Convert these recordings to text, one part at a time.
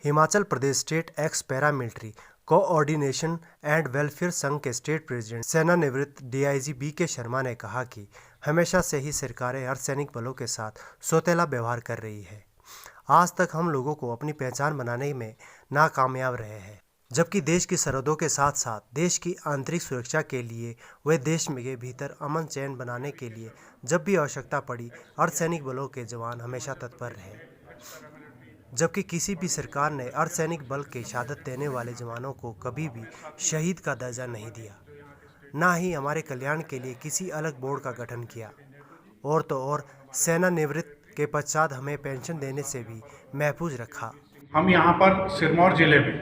Himachal Pradesh state x paramilitary coordination and welfare संघ के state president सेवानिवृत्त डीआईजी बीके शर्मा ने कहा कि हमेशा से ही सरकारें अर्धसैनिक बलों के साथ सौतेला व्यवहार कर रही है। आज तक हम लोगों को अपनी पहचान बनाने में नाकामयाब रहे हैं, जबकि देश की सरहदों के साथ साथ देश की आंतरिक सुरक्षा के लिए व देश के भीतर अमन चैन बनाने के लिए जब भी आवश्यकता पड़ी अर्धसैनिक बलों के जवान हमेशा तत्पर रहे। जबकि किसी भी सरकार ने अर्धसैनिक बल के शहादत देने वाले जवानों को कभी भी शहीद का दर्जा नहीं दिया, ना ही हमारे कल्याण के लिए किसी अलग बोर्ड का गठन किया। और तो और सेवानिवृत्त के पश्चात हमें पेंशन देने से भी महफूज रखा। हम यहाँ पर सिरमौर जिले में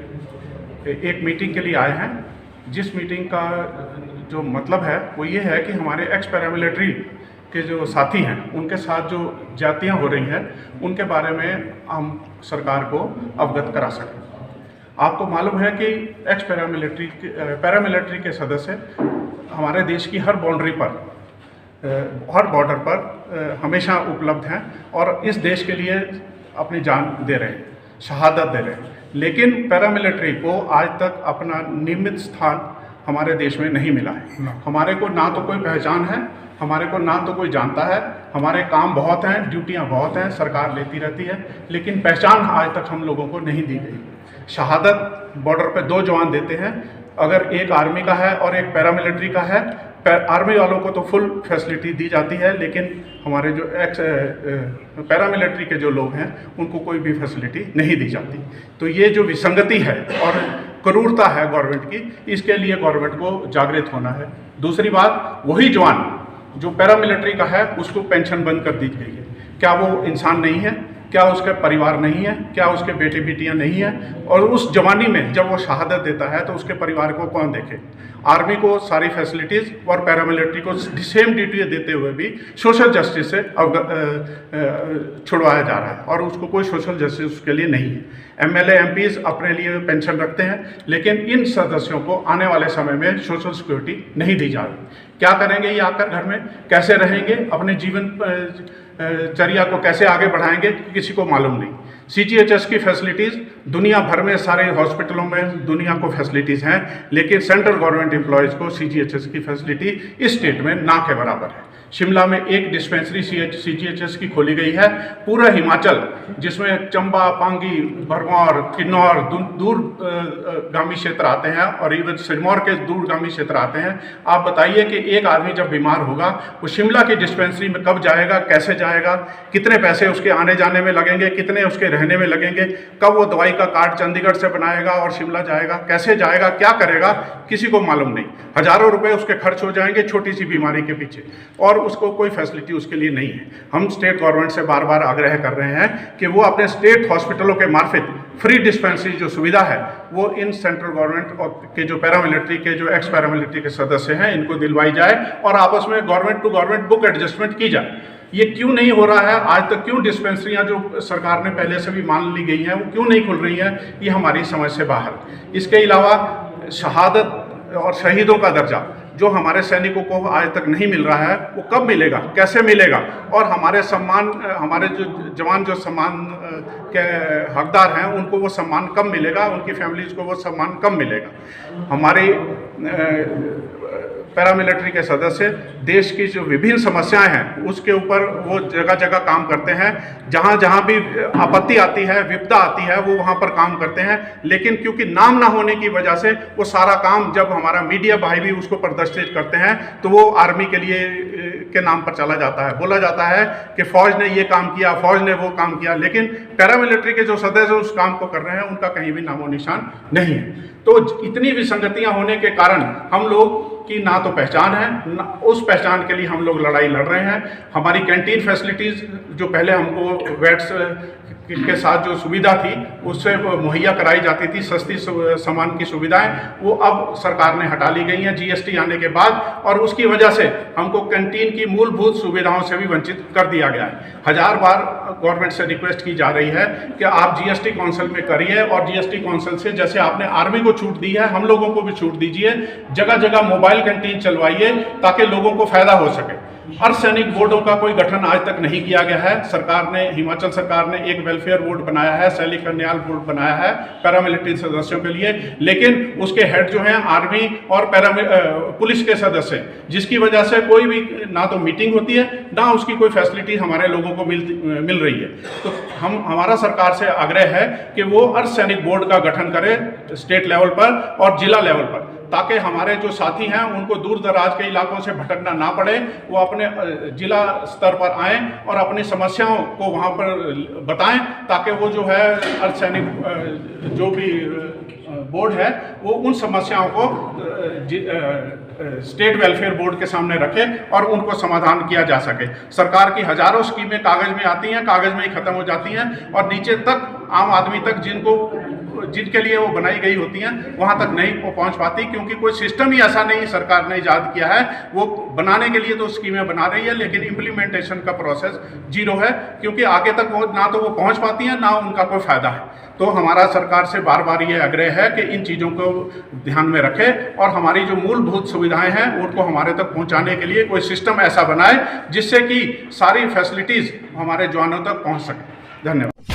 एक मीटिंग के लिए आए हैं, जिस मीटिंग का जो मतलब है वो ये है कि हमारे एक्स पैरामिलिट्री के जो साथी हैं उनके साथ जो ज्यादतियाँ हो रही हैं उनके बारे में हम सरकार को अवगत करा सकें। आपको मालूम है कि एक्स पैरामिलिट्री के सदस्य हमारे देश की हर बाउंड्री पर, हर बॉर्डर पर हमेशा उपलब्ध हैं और इस देश के लिए अपनी जान दे रहे हैं, शहादत दे रहे हैं। लेकिन पैरामिलिट्री को आज तक अपना नियमित स्थान हमारे देश में नहीं मिला है। हमारे को ना तो कोई पहचान है, हमारे को ना तो कोई जानता है। हमारे काम बहुत हैं, ड्यूटियां बहुत हैं, सरकार लेती रहती है, लेकिन पहचान आज तक हम लोगों को नहीं दी गई। शहादत बॉर्डर पे 2 जवान देते हैं, अगर एक आर्मी का है और एक पैरामिलिट्री का है। आर्मी वालों को तो फुल फैसिलिटी दी जाती है, लेकिन हमारे जो एक्स पैरामिलिट्री के जो लोग हैं उनको कोई भी फैसिलिटी नहीं दी जाती। तो ये जो विसंगति है और क्रूरता है गवर्नमेंट की, इसके लिए गवर्नमेंट को जागृत होना है। दूसरी बात, वही जवान जो पैरामिलिट्री का है उसको पेंशन बंद कर दी गई है। क्या वो इंसान नहीं है? क्या उसके परिवार नहीं है? क्या उसके बेटे बेटियां नहीं हैं? और उस जवानी में जब वो शहादत देता है तो उसके परिवार को कौन देखे? आर्मी को सारी फैसिलिटीज़ और पैरामिलिट्री को सेम ड्यूटी देते हुए भी सोशल जस्टिस से छुड़वाया जा रहा है और उसको कोई सोशल जस्टिस उसके लिए नहीं है। एमएलए एमपीज अपने लिए पेंशन रखते हैं, लेकिन इन सदस्यों को आने वाले समय में सोशल सिक्योरिटी नहीं दी जा रही। क्या करेंगे ये आकर घर में? कैसे रहेंगे? अपने जीवन चर्या को कैसे आगे बढ़ाएंगे? किसी को मालूम नहीं। सीजीएचएस की फैसिलिटीज़ दुनिया भर में सारे हॉस्पिटलों में दुनिया को फैसिलिटीज़ हैं, लेकिन सेंट्रल गवर्नमेंट एम्प्लॉयज़ को सीजीएचएस की फैसिलिटी इस स्टेट में ना के बराबर है। शिमला में एक डिस्पेंसरी सीजीएचएस की खोली गई है। पूरा हिमाचल, जिसमें चंबा, पांगी, भरमौर, किन्नौर दूरगामी क्षेत्र आते हैं और इवन सिरमौर के दूरगामी क्षेत्र आते हैं। आप बताइए कि एक आदमी जब बीमार होगा वो शिमला की डिस्पेंसरी में कब जाएगा, कैसे जाएगा, कितने पैसे उसके आने जाने में लगेंगे, कितने उसके रहने में लगेंगे, कब वो दवाई का कार्ड चंडीगढ़ से बनाएगा और शिमला जाएगा, कैसे जाएगा, क्या करेगा, किसी को मालूम नहीं। हजारों रुपए उसके खर्च हो जाएंगे छोटी सी बीमारी के पीछे, और उसको कोई फैसिलिटी उसके लिए नहीं है। हम स्टेट गवर्नमेंट से बार बार आग्रह कर रहे हैं कि वो अपने स्टेट हॉस्पिटलों के मार्फत फ्री डिस्पेंसरी जो सुविधा है वो इन सेंट्रल गवर्नमेंट के जो पैरामिलिट्री के जो एक्स पैरामिलिट्री के सदस्य हैं इनको दिलवाई जाए और आपस में government to government book adjustment की जाए। ये क्यों नहीं हो रहा है आज तक? क्यों डिस्पेंसरियां जो सरकार ने पहले से भी मान ली गई हैं वो क्यों नहीं खुल रही हैं? ये हमारी समझ से बाहर। इसके अलावा शहादत और शहीदों का दर्जा जो हमारे सैनिकों को आज तक नहीं मिल रहा है वो कब मिलेगा, कैसे मिलेगा? और हमारे सम्मान, हमारे जो जवान जो सम्मान के हकदार हैं उनको वो सम्मान कब मिलेगा, उनकी फैमिलीज़ को वो सम्मान कब मिलेगा? हमारी पैरामिलिट्री के सदस्य देश की जो विभिन्न समस्याएं हैं उसके ऊपर वो जगह जगह काम करते हैं। जहाँ जहाँ भी आपत्ति आती है, विपदा आती है, वो वहाँ पर काम करते हैं। लेकिन क्योंकि नाम ना होने की वजह से वो सारा काम जब हमारा मीडिया भाई भी उसको प्रदर्शित करते हैं तो वो आर्मी के लिए के नाम पर चला जाता है। बोला जाता है कि फौज ने ये काम किया, फौज ने वो काम किया, लेकिन पैरामिलिट्री के जो सदस्य उस काम को कर रहे हैं उनका कहीं भी नामो निशान नहीं है। तो इतनी विसंगतियां होने के कारण हम लोग की ना तो पहचान है, ना उस पहचान के लिए हम लोग लड़ाई लड़ रहे हैं। हमारी कैंटीन फैसिलिटीज़ जो पहले हमको वैट्स के साथ जो सुविधा थी उससे मुहैया कराई जाती थी, सस्ती सामान की सुविधाएं, वो अब सरकार ने हटा ली गई हैं जीएसटी आने के बाद, और उसकी वजह से हमको कैंटीन की मूलभूत सुविधाओं से भी वंचित कर दिया गया है। 1000 बार गवर्नमेंट से रिक्वेस्ट की जा रही है कि आप जीएसटी काउंसिल में करिए और जीएसटी काउंसिल से जैसे आपने आर्मी को छूट दी है हम लोगों को भी छूट दीजिए। जगह जगह मोबाइल कैंटीन चलवाइए ताकि लोगों को फायदा हो सके। अर्धसैनिक बोर्डों का कोई गठन आज तक नहीं किया गया है। सरकार ने, हिमाचल सरकार ने एक वेलफेयर बोर्ड बनाया है, सैनिक कल्याण बोर्ड बनाया है पैरामिलिट्री सदस्यों के लिए, लेकिन उसके हेड जो हैं आर्मी और पुलिस के सदस्य, जिसकी वजह से कोई भी ना तो मीटिंग होती है ना उसकी कोई फैसिलिटी हमारे लोगों को मिल रही है। तो हमारा सरकार से आग्रह है कि वो अर्धसैनिक बोर्ड का गठन करे स्टेट लेवल पर और जिला लेवल पर, ताकि हमारे जो साथी हैं उनको दूर दराज के इलाकों से भटकना ना पड़े, वो अपने जिला स्तर पर आएँ और अपनी समस्याओं को वहाँ पर बताएं, ताकि वो जो है अर्धसैनिक जो भी बोर्ड है वो उन समस्याओं को स्टेट वेलफेयर बोर्ड के सामने रखे और उनको समाधान किया जा सके। सरकार की हजारों स्कीमें कागज में आती हैं, कागज में ही खत्म हो जाती हैं और नीचे तक आम आदमी तक जिनके लिए वो बनाई गई होती हैं वहाँ तक नहीं पहुँच पाती, क्योंकि कोई सिस्टम ही ऐसा नहीं सरकार ने ईजाद किया है। वो बनाने के लिए तो स्कीमें बना रही है, लेकिन इम्प्लीमेंटेशन का प्रोसेस जीरो है, क्योंकि आगे तक वो ना तो वो पहुँच पाती हैं ना उनका कोई फायदा है। तो हमारा सरकार से बार बार ये आग्रह है कि इन चीज़ों को ध्यान में रखें और हमारी जो मूलभूत सुविधाएं हैं उनको हमारे तक पहुंचाने के लिए कोई सिस्टम ऐसा बनाए जिससे कि सारी फैसिलिटीज़ हमारे जवानों तक पहुंच सके। धन्यवाद।